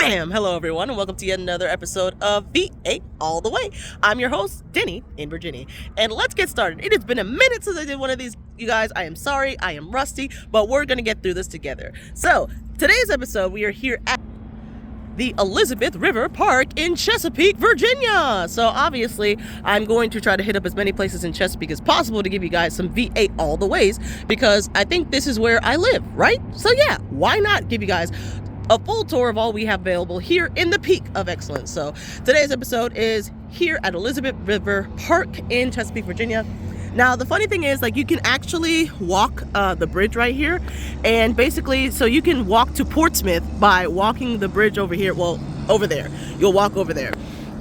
Bam! Hello everyone and welcome to yet another episode of VA All The Way. I'm your host, Denny in Virginia. And let's get started. It has been a minute since I did one of these, you guys. I am sorry, I am rusty, but we're going to get through this together. So, today's episode, we are here at the Elizabeth River Park in Chesapeake, Virginia. So obviously, I'm going to try to hit up as many places in Chesapeake as possible to give you guys some VA all the ways, because I think this is where I live, right? So yeah, why not give you guys a full tour of all we have available here in the peak of excellence. So today's episode is here at Elizabeth River Park in Chesapeake, Virginia. Now, the funny thing is, like, you can actually walk the bridge right here, and basically, so you can walk to Portsmouth by walking the bridge over here. Well, over there. You'll walk over there,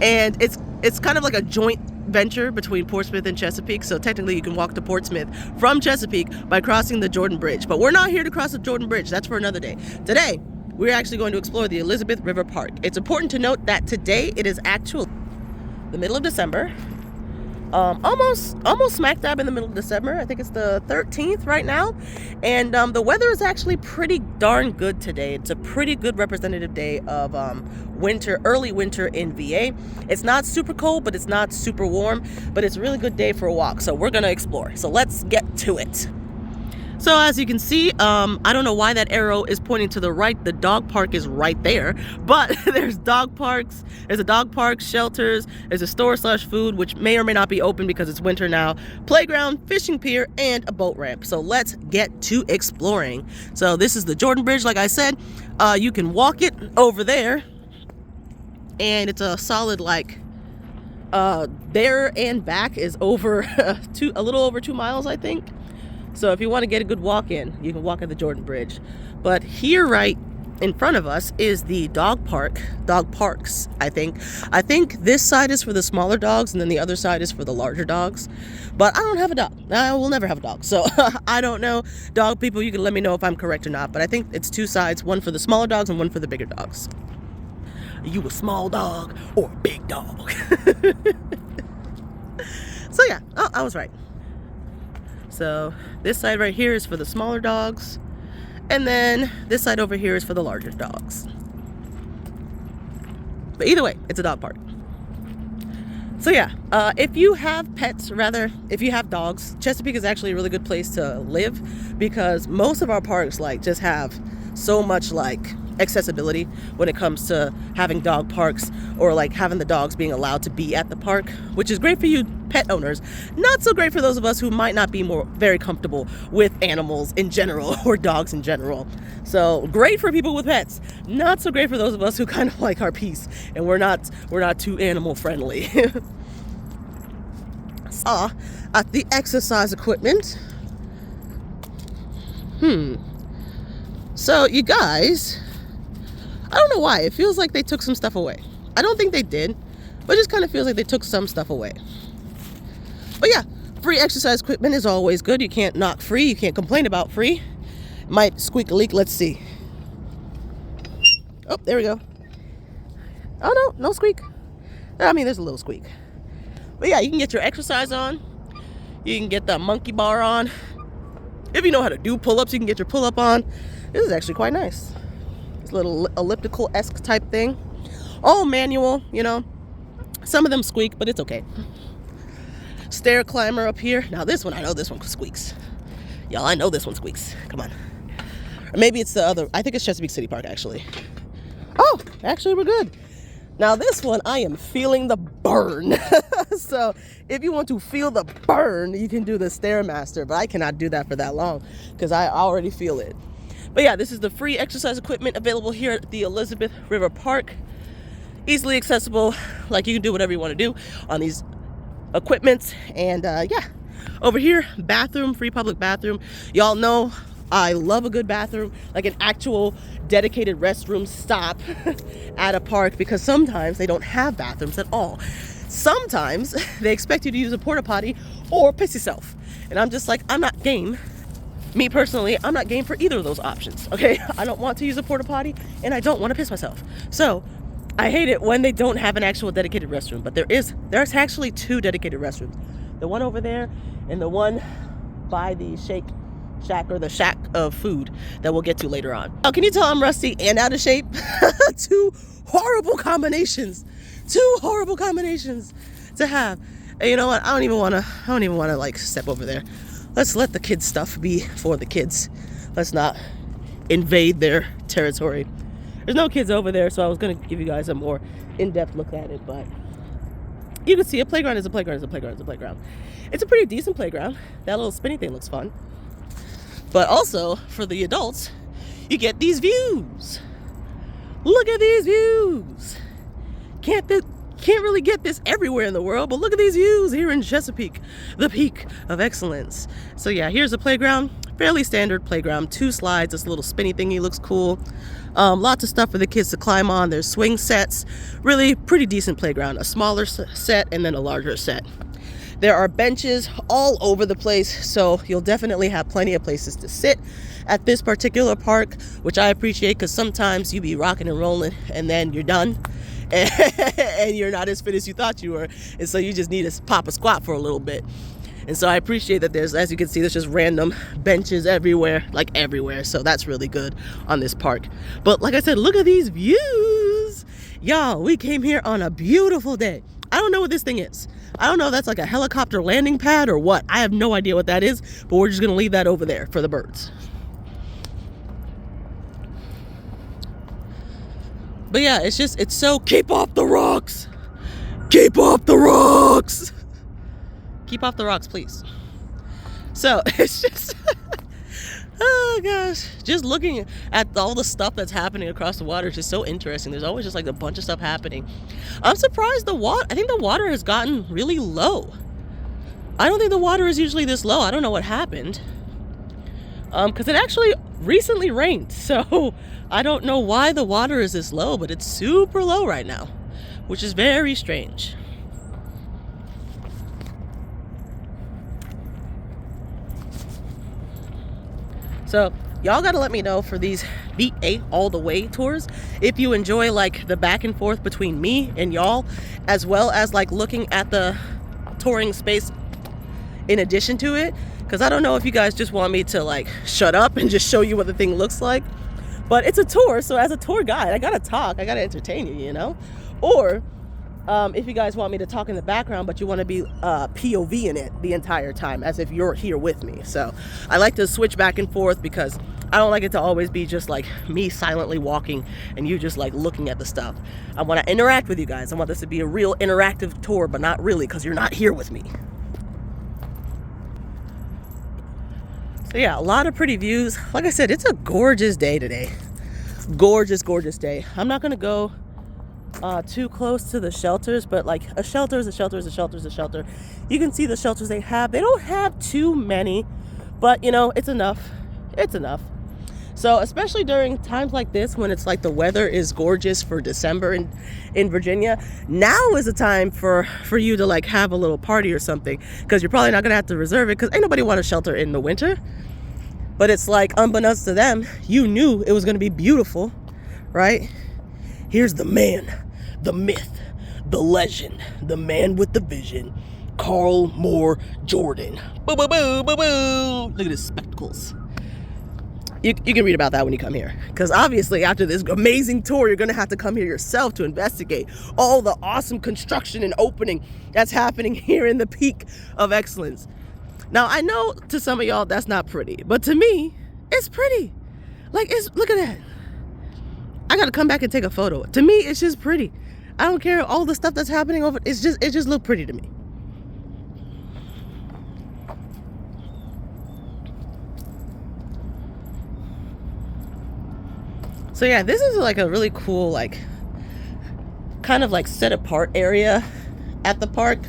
and it's kind of like a joint venture between Portsmouth and Chesapeake. So technically, you can walk to Portsmouth from Chesapeake by crossing the Jordan Bridge. But we're not here to cross the Jordan Bridge. That's for another day. Today, we're actually going to explore the Elizabeth River Park. It's important to note that today it is actually the middle of December. Almost smack dab in the middle of December. I think it's the 13th right now. And the weather is actually pretty darn good today. It's a pretty good representative day of winter, early winter in VA. It's not super cold, but it's not super warm, but it's a really good day for a walk. So we're gonna explore. So let's get to it. So as you can see, I don't know why that arrow is pointing to the right. The dog park is right there, but there's dog parks. There's a dog park, shelters, there's a store/food, which may or may not be open because it's winter now, playground, fishing pier, and a boat ramp. So let's get to exploring. So this is the Jordan Bridge, like I said. You can walk it over there, and it's a solid, like, there and back is over a little over 2 miles, I think. So if you want to get a good walk in, you can walk at the Jordan Bridge. But here right in front of us is the dog parks, I think. I think this side is for the smaller dogs and then the other side is for the larger dogs. But I don't have a dog. I will never have a dog. So I don't know. Dog people, you can let me know if I'm correct or not. But I think it's two sides, one for the smaller dogs and one for the bigger dogs. Are you a small dog or a big dog? So yeah, I was right. So this side right here is for the smaller dogs, and then this side over here is for the larger dogs. But either way, it's a dog park. So yeah, if you have pets, if you have dogs, Chesapeake is actually a really good place to live, because most of our parks just have so much accessibility when it comes to having dog parks, or having the dogs being allowed to be at the park, which is great for you pet owners. Not so great for those of us who might not be very comfortable with animals in general or dogs in general. So great for people with pets, not so great for those of us who kind of like our peace and we're not too animal friendly. At the exercise equipment. So you guys, I don't know why, it feels like they took some stuff away. I don't think they did, but it just kind of feels like they took some stuff away. But yeah, free exercise equipment is always good. You can't knock free, you can't complain about free. Might squeak a leak, let's see. Oh, there we go. Oh no squeak. I mean, there's a little squeak. But yeah, you can get your exercise on. You can get the monkey bar on. If you know how to do pull-ups, you can get your pull-up on. This is actually quite nice. This little elliptical-esque type thing. All manual, Some of them squeak, but it's okay. Stair climber up here. Now this one, I know this one squeaks. Y'all, I know this one squeaks. Come on. Or maybe it's the other. I think it's Chesapeake City Park, actually. Oh, actually, we're good. Now this one, I am feeling the burn. So if you want to feel the burn, you can do the Stairmaster, but I cannot do that for that long because I already feel it. But yeah, this is the free exercise equipment available here at the Elizabeth River Park. Easily accessible, you can do whatever you want to do on these equipments. And yeah, over here, bathroom, free public bathroom. Y'all know I love a good bathroom, like an actual dedicated restroom stop at a park, because sometimes they don't have bathrooms at all. Sometimes they expect you to use a porta potty or piss yourself. And I'm just like, I'm not game. Me personally, I'm not game for either of those options, okay? I don't want to use a porta potty and I don't want to piss myself. So I hate it when they don't have an actual dedicated restroom, but there's actually two dedicated restrooms. The one over there and the one by the Shake Shack, or the Shack of Food, that we'll get to later on. Oh, can you tell I'm rusty and out of shape? Two horrible combinations. Two horrible combinations to have. And you know what? I don't even want to like step over there. Let's let the kids' stuff be for the kids. Let's not invade their territory. There's no kids over there, so I was going to give you guys a more in-depth look at it, but you can see a playground is a playground is a playground is a playground. It's a pretty decent playground. That little spinny thing looks fun. But also, for the adults, you get these views. Look at these views. Can't really get this everywhere in the world, but look at these views here in Chesapeake, the peak of excellence. So yeah, here's a playground, fairly standard playground, 2 slides, this little spinny thingy looks cool. Lots of stuff for the kids to climb on. There's swing sets, really pretty decent playground, a smaller set and then a larger set. There are benches all over the place, so you'll definitely have plenty of places to sit at this particular park, which I appreciate because sometimes you be rocking and rolling and then you're done. And you're not as fit as you thought you were, and so you just need to pop a squat for a little bit. And so I appreciate that there's, as you can see, there's just random benches everywhere, like everywhere, so that's really good on this park. But like I said, look at these views. Y'all, we came here on a beautiful day. I don't know what this thing is. I don't know if that's like a helicopter landing pad or what. I have no idea what that is, but we're just gonna leave that over there for the birds. But yeah, it's so, keep off the rocks. Keep off the rocks. Keep off the rocks, please. So it's just, oh gosh, just looking at all the stuff that's happening across the water is just so interesting. There's always just like a bunch of stuff happening. I'm surprised I think the water has gotten really low. I don't think the water is usually this low. I don't know what happened. Because it actually recently rained, so I don't know why the water is this low, but it's super low right now, which is very strange. So y'all gotta let me know for these Beat A All The Way tours if you enjoy like the back and forth between me and y'all, as well as like looking at the touring space in addition to it. Because I don't know if you guys just want me to like shut up and just show you what the thing looks like, but it's a tour, so as a tour guide I gotta talk, I gotta entertain you, you know. Or if you guys want me to talk in the background but you want to be POV in it the entire time as if you're here with me. So I like to switch back and forth because I don't like it to always be just like me silently walking and you just like looking at the stuff. I want to interact with you guys. I want this to be a real interactive tour, but not really because you're not here with me. So yeah, a lot of pretty views. Like I said, it's a gorgeous day today. Gorgeous, gorgeous day. I'm not gonna go too close to the shelters, but like a shelter is a shelter is a shelter is a shelter. You can see the shelters they have. They don't have too many, but you know, it's enough. It's enough. So especially during times like this when it's like the weather is gorgeous for December in Virginia, now is the time for you to like have a little party or something, because you're probably not gonna have to reserve it because ain't nobody want to shelter in the winter. But it's like unbeknownst to them, you knew it was gonna be beautiful, right? Here's the man, the myth, the legend, the man with the vision, Carl Moore Jordan. Boo, boo, boo, boo, boo. Look at his spectacles. You can read about that when you come here, because obviously after this amazing tour you're gonna have to come here yourself to investigate all the awesome construction and opening that's happening here in the peak of excellence. Now I know to some of y'all that's not pretty, but to me it's pretty. Like, look at that. I gotta come back and take a photo. To me it's just pretty. I don't care all the stuff that's happening over, it just look pretty to me. So yeah, this is like a really cool, like kind of like set apart area at the park.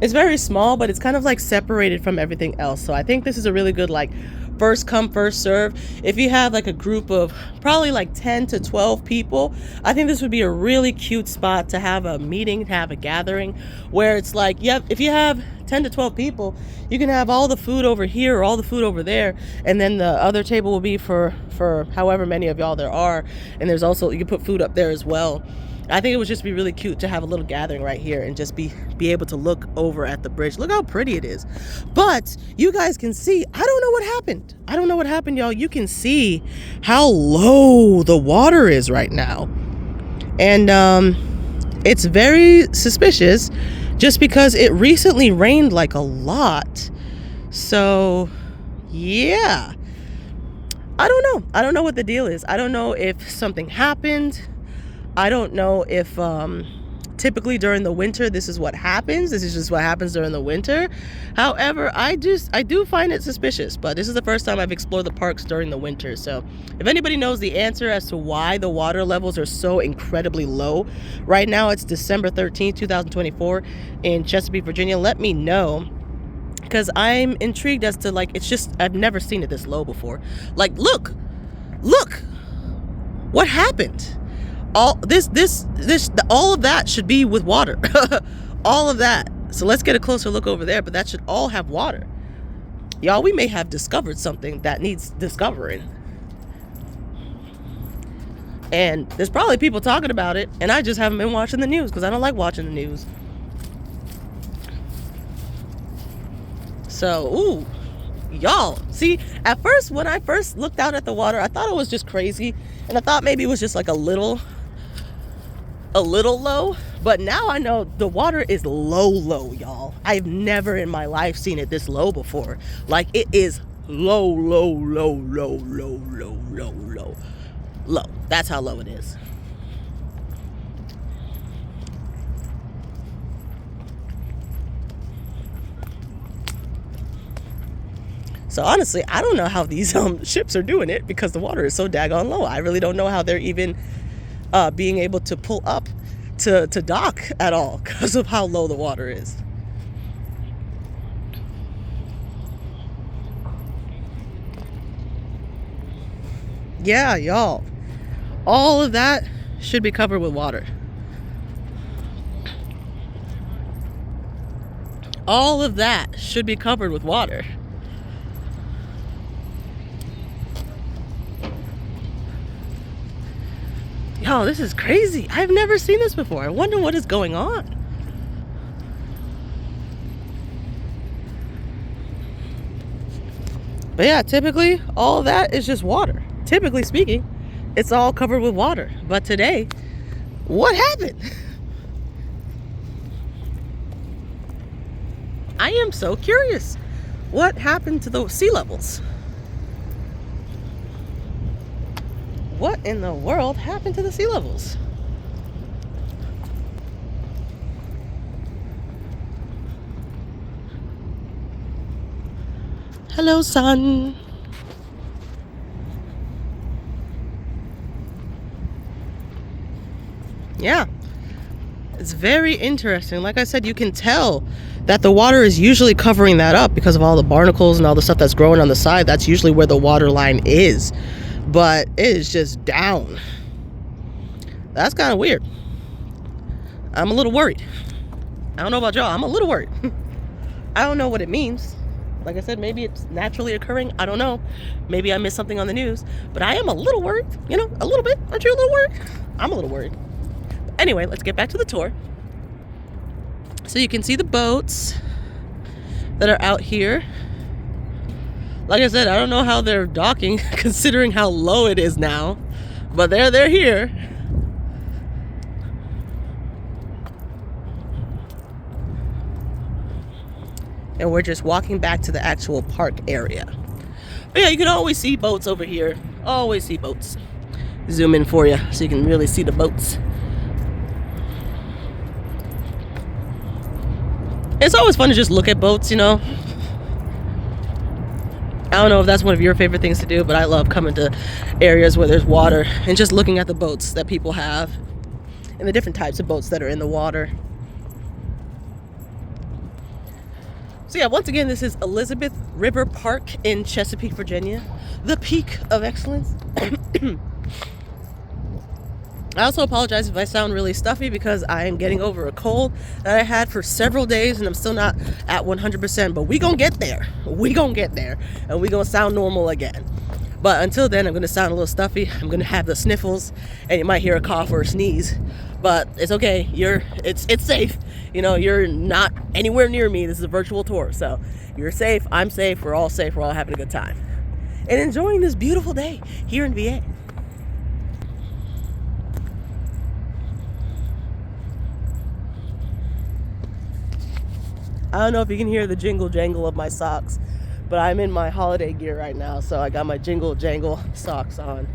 It's very small, but it's kind of like separated from everything else. So I think this is a really good like first come first serve. If you have like a group of probably like 10 to 12 people, I think this would be a really cute spot to have a meeting, to have a gathering where it's like, yep, if you have 10 to 12 people, you can have all the food over here or all the food over there, and then the other table will be for however many of y'all there are. And there's also, you can put food up there as well. I think it would just be really cute to have a little gathering right here and just be able to look over at the bridge. Look how pretty it is. But you guys can see, I don't know what happened. I don't know what happened, y'all. You can see how low the water is right now. And it's very suspicious just because it recently rained like a lot. So, yeah. I don't know. I don't know what the deal is. I don't know if something happened. I don't know if typically during the winter this is what happens. This is just what happens during the winter. However, I do find it suspicious, but this is the first time I've explored the parks during the winter. So if anybody knows the answer as to why the water levels are so incredibly low right now, it's December 13th, 2024 in Chesapeake, Virginia, let me know. Because I'm intrigued as to, like, it's just, I've never seen it this low before. Like, look, what happened? All all of that should be with water. All of that. So let's get a closer look over there, but that should all have water. Y'all, we may have discovered something that needs discovering. And there's probably people talking about it, and I just haven't been watching the news because I don't like watching the news. So, ooh, y'all, see, at first, when I first looked out at the water, I thought it was just crazy. And I thought maybe it was just like a little low. But now I know the water is low, y'all. I've never in my life seen it this low before. Like, it is low. That's how low it is. So honestly, I don't know how these ships are doing it because the water is so daggone low. I really don't know how they're even being able to pull up to dock at all because of how low the water is. Yeah, y'all. All of that should be covered with water. All of that should be covered with water. Yo, this is crazy. I've never seen this before. I wonder what is going on. But yeah, typically all of that is just water. Typically speaking, it's all covered with water. But today, what happened? I am so curious. What happened to the sea levels? What in the world happened to the sea levels? Hello, sun. Yeah, it's very interesting. Like I said, you can tell that the water is usually covering that up because of all the barnacles and all the stuff that's growing on the side. That's usually where the water line is. But it is just down. That's kind of weird. I'm a little worried. I don't know about y'all. I'm a little worried. I don't know what it means. Like I said, maybe it's naturally occurring. I don't know. Maybe I missed something on the news. But I am a little worried. You know, a little bit. Aren't you a little worried? I'm a little worried. Anyway, let's get back to the tour. So you can see the boats that are out here. Like I said, I don't know how they're docking considering how low it is now, but they're here. And we're just walking back to the actual park area. But yeah, you can always see boats over here. Always see boats. Zoom in for you so you can really see the boats. It's always fun to just look at boats, you know. I don't know if that's one of your favorite things to do, but I love coming to areas where there's water and just looking at the boats that people have and the different types of boats that are in the water. So yeah, once again, this is Elizabeth River Park in Chesapeake, Virginia, the peak of excellence. I also apologize if I sound really stuffy because I am getting over a cold that I had for several days and I'm still not at 100%, but we gonna get there. We gonna get there and we gonna sound normal again. But until then, I'm going to sound a little stuffy. I'm going to have the sniffles, and you might hear a cough or a sneeze. But it's okay. It's safe. You know, you're not anywhere near me. This is a virtual tour, so you're safe. I'm safe. We're all safe. We're all having a good time and enjoying this beautiful day here in VA. I don't know if you can hear the jingle jangle of my socks, but I'm in my holiday gear right now, so I got my jingle jangle socks on.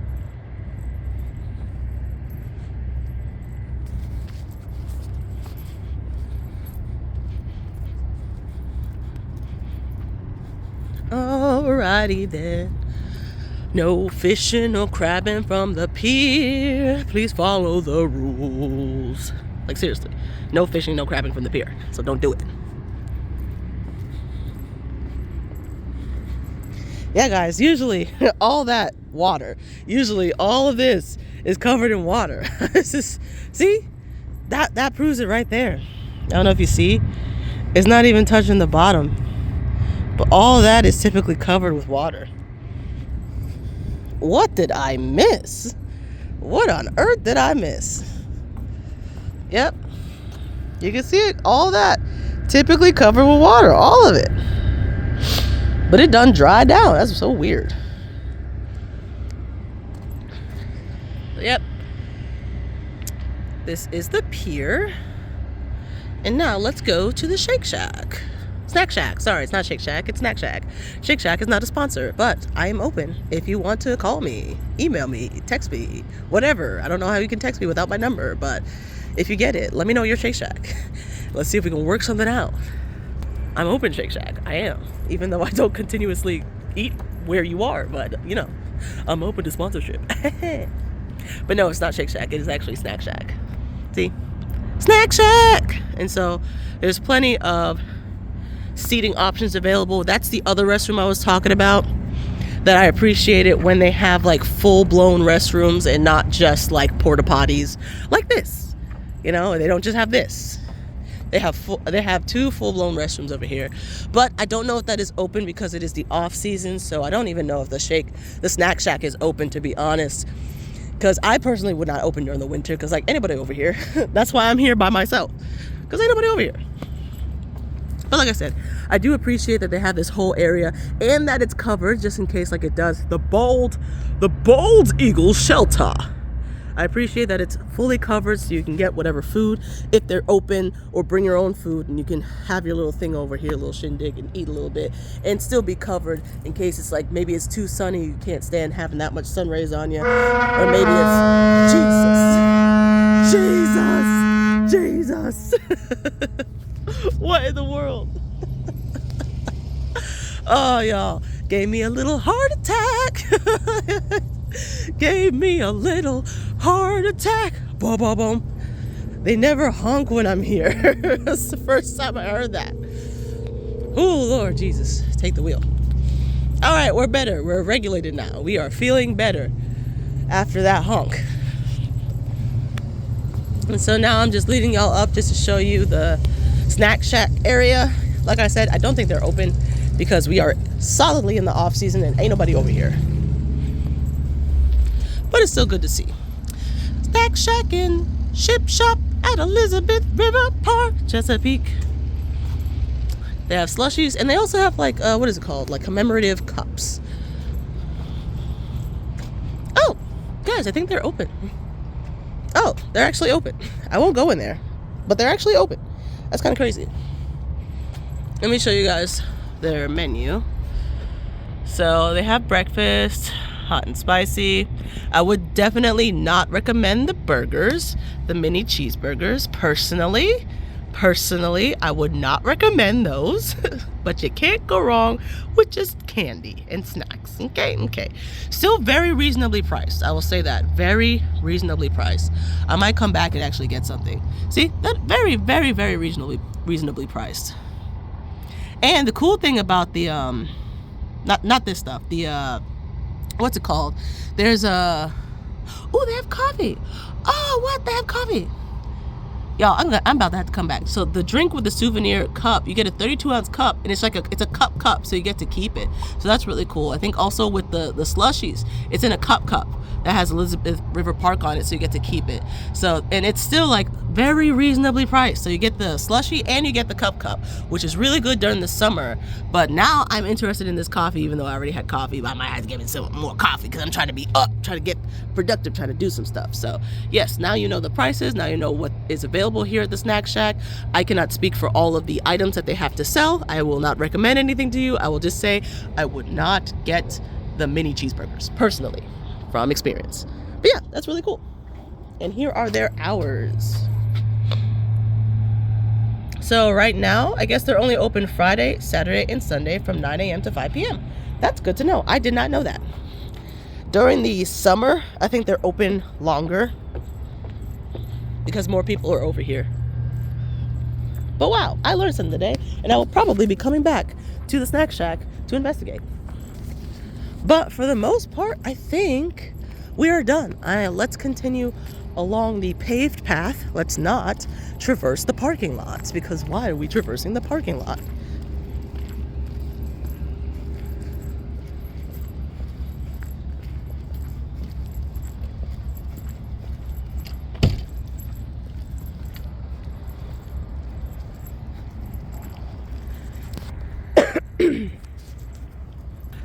Alrighty then. No fishing, no crabbing from the pier. Please follow the rules. Like, seriously, no fishing, no crabbing from the pier. So don't do it. Yeah, guys, usually all that water, usually all of this is covered in water. This is, see, that proves it right there. I don't know if you see, it's not even touching the bottom, but all of that is typically covered with water. What did I miss? What on earth did I miss? Yep, you can see it, all that typically covered with water, all of it. But it done dried down. That's so weird. Yep. This is the pier. And now let's go to the Shake Shack. Snack Shack. Sorry, it's not Shake Shack. It's Snack Shack. Shake Shack is not a sponsor, but I am open if you want to call me, email me, text me, whatever. I don't know how you can text me without my number, but if you get it, let me know your Shake Shack. Let's see if we can work something out. I'm open, Shake Shack. I am. Even though I don't continuously eat where you are. But, you know, I'm open to sponsorship. But no, it's not Shake Shack. It is actually Snack Shack. See? Snack Shack! And so there's plenty of seating options available. That's the other restroom I was talking about. That I appreciate it when they have like full-blown restrooms and not just like porta potties like this. You know, they don't just have this. They have two full-blown restrooms over here, but I don't know if that is open because it is the off season. So I don't even know if the Snack Shack is open, to be honest. Because I personally would not open during the winter because like anybody over here. That's why I'm here by myself, because ain't nobody over here. But like I said, I do appreciate that they have this whole area and that it's covered just in case like it does the bald eagle shelter. I appreciate that it's fully covered so you can get whatever food if they're open, or bring your own food and you can have your little thing over here, a little shindig, and eat a little bit and still be covered in case it's like maybe it's too sunny, you can't stand having that much sun rays on you, or maybe it's Jesus. What in the world? Oh, y'all gave me a little heart attack. Gave me a little heart attack. Boom, boom, boom. They never honk when I'm here. That's the first time I heard that. Oh, Lord Jesus, take the wheel. All right, we're better. We're regulated now. We are feeling better after that honk. And so now I'm just leading y'all up just to show you the Snack Shack area. Like I said, I don't think they're open because we are solidly in the off season and ain't nobody over here. But it's still good to see. Snack Shack and Ship Shop at Elizabeth River Park, Chesapeake. They have slushies, and they also have like, what is it called? Like commemorative cups. Oh, guys, I think they're open. Oh, they're actually open. I won't go in there, but they're actually open. That's kind of crazy. Let me show you guys their menu. So they have breakfast, hot and spicy. I would definitely not recommend the burgers, the mini cheeseburgers. Personally, I would not recommend those. But you can't go wrong with just candy and snacks. Okay. Still very reasonably priced. I will say that. Very reasonably priced. I might come back and actually get something. See, that very, very, very reasonably priced. And the cool thing about the not this stuff, the what's it called? There's they have coffee. Oh, what? They have coffee. Y'all, I'm about to have to come back. So the drink with the souvenir cup, you get a 32-ounce cup, and it's like it's a cup, so you get to keep it. So that's really cool. I think also with the slushies, it's in a cup that has Elizabeth River Park on it, so you get to keep it. So, and it's still like very reasonably priced. So you get the slushie and you get the cup, which is really good during the summer. But now I'm interested in this coffee, even though I already had coffee, but I might have to give it some more coffee because I'm trying to be up, trying to get productive, trying to do some stuff. So yes, now you know the prices, now you know what is available here at the Snack Shack. I cannot speak for all of the items that they have to sell. I will not recommend anything to you. I will just say I would not get the mini cheeseburgers personally, from experience. But yeah, that's really cool. And here are their hours. So right now, I guess they're only open Friday, Saturday, and Sunday from 9 a.m. to 5 p.m. That's good to know. I did not know that. During the summer, I think they're open longer because more people are over here. But wow, I learned something today, and I will probably be coming back to the Snack Shack to investigate. But for the most part, I think we are done. Let's continue along the paved path. Let's not traverse the parking lots, because why are we traversing the parking lot?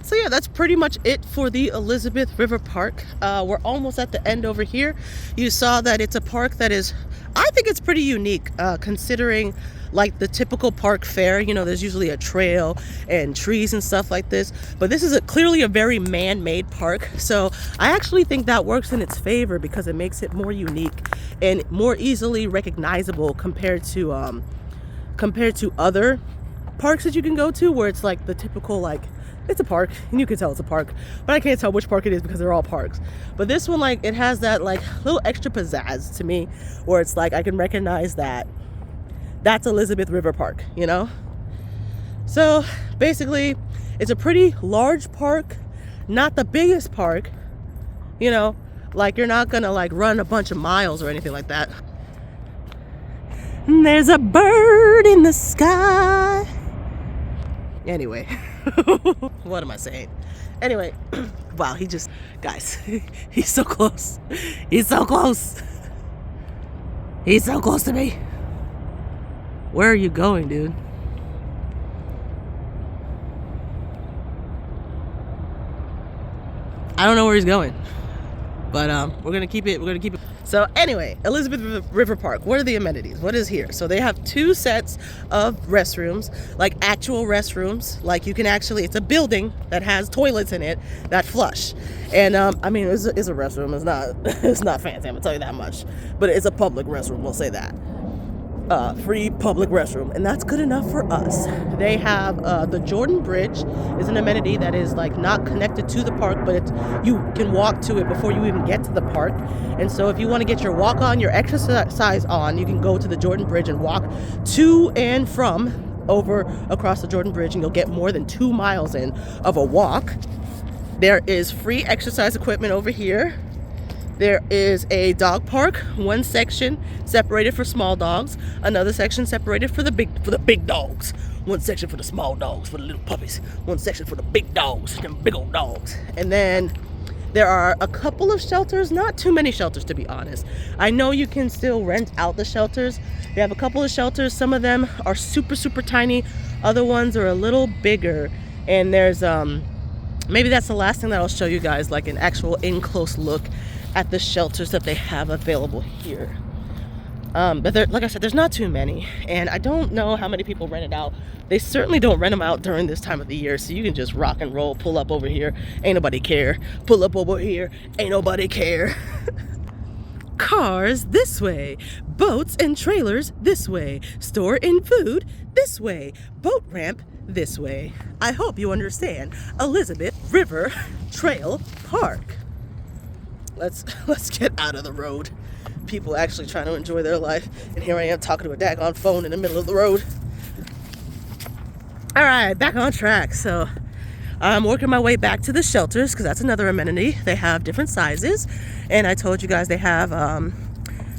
So yeah, that's pretty much it for the Elizabeth River Park. We're almost at the end over here. You saw that it's a park that is, I think it's pretty unique, considering like the typical park fare. You know, there's usually a trail and trees and stuff like this, but this is clearly a very man-made park. So I actually think that works in its favor because it makes it more unique and more easily recognizable compared to other parks that you can go to, where it's like the typical, like, it's a park and you can tell it's a park, but I can't tell which park it is because they're all parks. But this one, like, it has that like little extra pizzazz to me, where it's like I can recognize that that's Elizabeth River Park, you know? So basically it's a pretty large park, not the biggest park, you know, like you're not gonna like run a bunch of miles or anything like that. There's a bird in the sky. Anyway, what am I saying? Anyway, wow, guys, he's so close. He's so close. He's so close to me. Where are you going, dude? I don't know where he's going, but we're gonna keep it. So anyway, Elizabeth River Park, what are the amenities? What is here? So they have 2 sets of restrooms, like actual restrooms. Like you can actually, it's a building that has toilets in it that flush. And I mean, it's a restroom. It's not fancy, I'm gonna tell you that much. But it's a public restroom, we'll say that. Free public restroom, and that's good enough for us. They have the Jordan Bridge is an amenity that is like not connected to the park, but you can walk to it before you even get to the park. And so if you want to get your walk on, your exercise on, you can go to the Jordan Bridge and walk to and from over across the Jordan Bridge, and you'll get more than 2 miles in of a walk. There is free exercise equipment over here. There is a dog park, one section separated for small dogs, another section separated for the big dogs, one section for the small dogs, for the little puppies, one section for the big dogs, them big old dogs. And then there are a couple of shelters, not too many shelters to be honest. I know you can still rent out the shelters. They have a couple of shelters, some of them are super, super tiny, other ones are a little bigger. And there's, maybe that's the last thing that I'll show you guys, like an actual in-close look at the shelters that they have available here. But like I said, there's not too many, and I don't know how many people rent it out. They certainly don't rent them out during this time of the year, so you can just rock and roll, pull up over here, ain't nobody care. Pull up over here, ain't nobody care. Cars this way, boats and trailers this way, store and food this way, boat ramp this way. I hope you understand Elizabeth River Trail Park. Let's get out of the road. People actually trying to enjoy their life, and here I am talking to a daggone phone in the middle of the road. All right, back on track. So I'm working my way back to the shelters because that's another amenity. They have different sizes, and I told you guys they have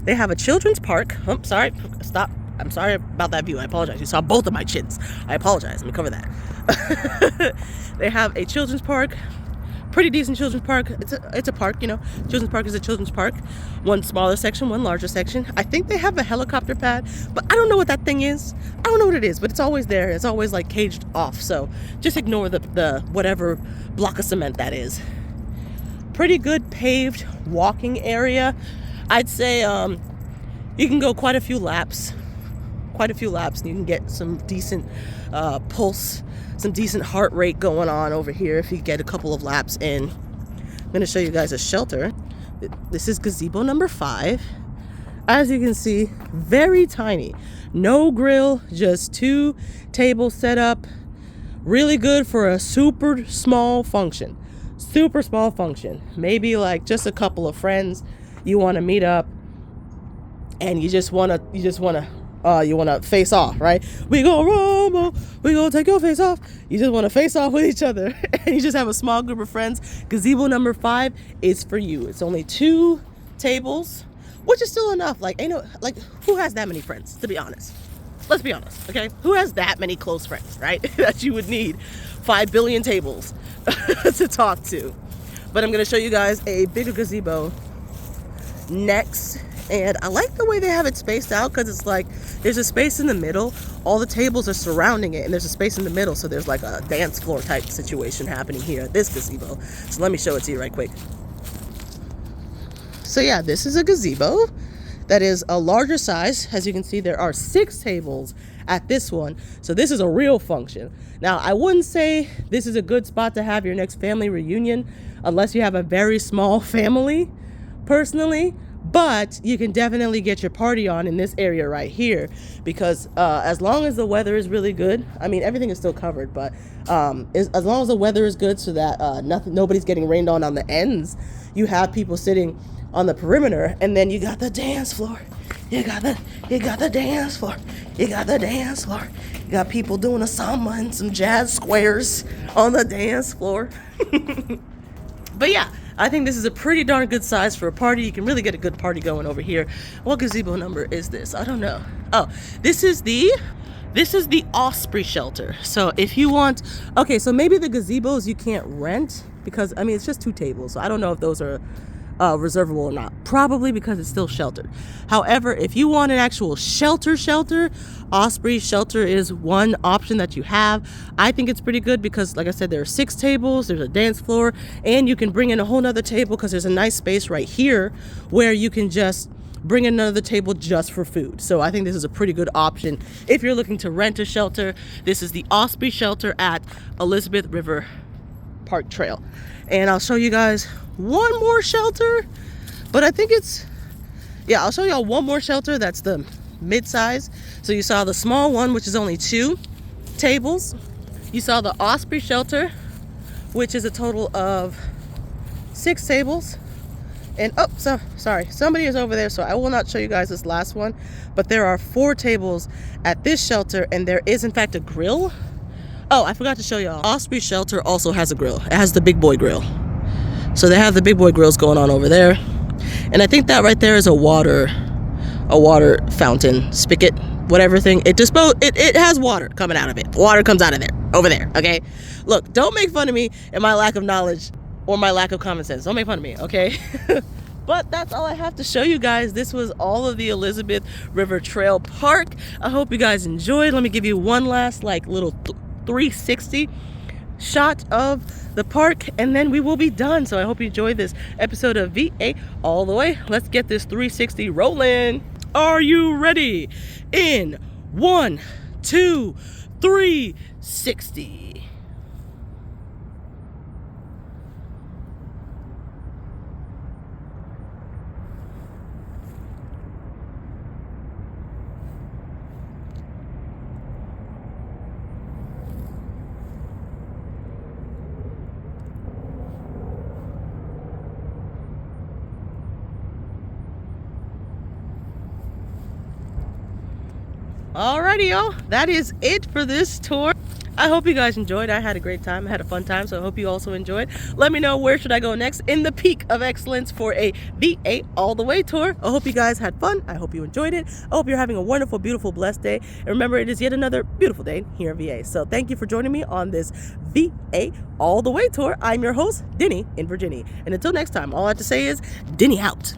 They have a children's park. Oh, sorry, stop. I'm sorry about that view. I apologize. You saw both of my chins. I apologize. Let me cover that. They have a children's park. Pretty decent children's park. It's a park, you know. Children's park is a children's park. One smaller section, one larger section. I think they have a helicopter pad, but I don't know what that thing is. I don't know what it is, but it's always there. It's always like caged off. So just ignore the whatever block of cement that is. Pretty good paved walking area. I'd say you can go quite a few laps, and you can get some decent pulse, some decent heart rate going on over here if you get a couple of laps in. I'm going to show you guys a shelter. This is gazebo number 5. As you can see, very tiny. No grill, just 2 tables set up. Really good for a super small function. Super small function. Maybe like just a couple of friends you want to meet up and you want to face off, right? We go rumble, we gonna take your face off. You just want to face off with each other and you just have a small group of friends. Gazebo number 5 is for you. It's only 2 tables, which is still enough. Like, who has that many friends, to be honest? Let's be honest, okay? Who has that many close friends, right? That you would need 5 billion tables to talk to. But I'm gonna show you guys a bigger gazebo next. And I like the way they have it spaced out, because it's like there's a space in the middle. All the tables are surrounding it, and there's a space in the middle. So there's like a dance floor type situation happening here at this gazebo. So let me show it to you right quick. So yeah, this is a gazebo that is a larger size. As you can see, there are 6 tables at this one. So this is a real function. Now, I wouldn't say this is a good spot to have your next family reunion unless you have a very small family, personally. But you can definitely get your party on in this area right here, because as long as the weather is really good, I mean, everything is still covered, but as long as the weather is good, so that nobody's getting rained on the ends, you have people sitting on the perimeter, and then you got the dance floor. You got the dance floor. You got the dance floor. You got people doing a samba and some jazz squares on the dance floor. But yeah, I think this is a pretty darn good size for a party. You can really get a good party going over here. What gazebo number is this? I don't know. Oh, this is the Osprey shelter. So if you want, okay, so maybe the gazebos you can't rent, because I mean it's just 2 tables. So I don't know if those are reservable or not. Probably, because it's still sheltered. However, if you want an actual shelter, Osprey shelter is one option that you have. I think it's pretty good because, like I said, there are 6 tables, there's a dance floor, and you can bring in a whole nother table because there's a nice space right here where you can just bring another table just for food. So I think this is a pretty good option if you're looking to rent a shelter. This is the Osprey shelter at Elizabeth River Park Trail. And I'll show you guys one more shelter, but I think I'll show y'all one more shelter that's the mid-size. So you saw the small one, which is only 2 tables. You saw the Osprey shelter, which is a total of 6 tables. And sorry, somebody is over there, so I will not show you guys this last one, but there are 4 tables at this shelter, and there is in fact a grill. Oh, I forgot to show y'all. Osprey shelter also has a grill. It has the big boy grill. So they have the big boy grills going on over there. And I think that right there is a water fountain, spigot, whatever thing. It has water coming out of it. Water comes out of there, over there, okay? Look, don't make fun of me and my lack of knowledge or my lack of common sense. Don't make fun of me, okay? But that's all I have to show you guys. This was all of the Elizabeth River Trail Park. I hope you guys enjoyed. Let me give you one last little 360 shot of the park, and then we will be done. So I hope you enjoyed this episode of VA All the Way. Let's get this 360 rolling. Are you ready? In 1, 2, 3, 60. Alrighty, y'all, that is it for this tour. I hope you guys enjoyed. I had a great time. I had a fun time, so I hope you also enjoyed. Let me know where should I go next in the peak of excellence for a VA All the Way tour. I hope you guys had fun. I hope you enjoyed it. I hope you're having a wonderful, beautiful, blessed day. And remember, it is yet another beautiful day here in VA. So thank you for joining me on this VA All the Way tour. I'm your host, Denny in Virginia. And until next time, all I have to say is, Denny out.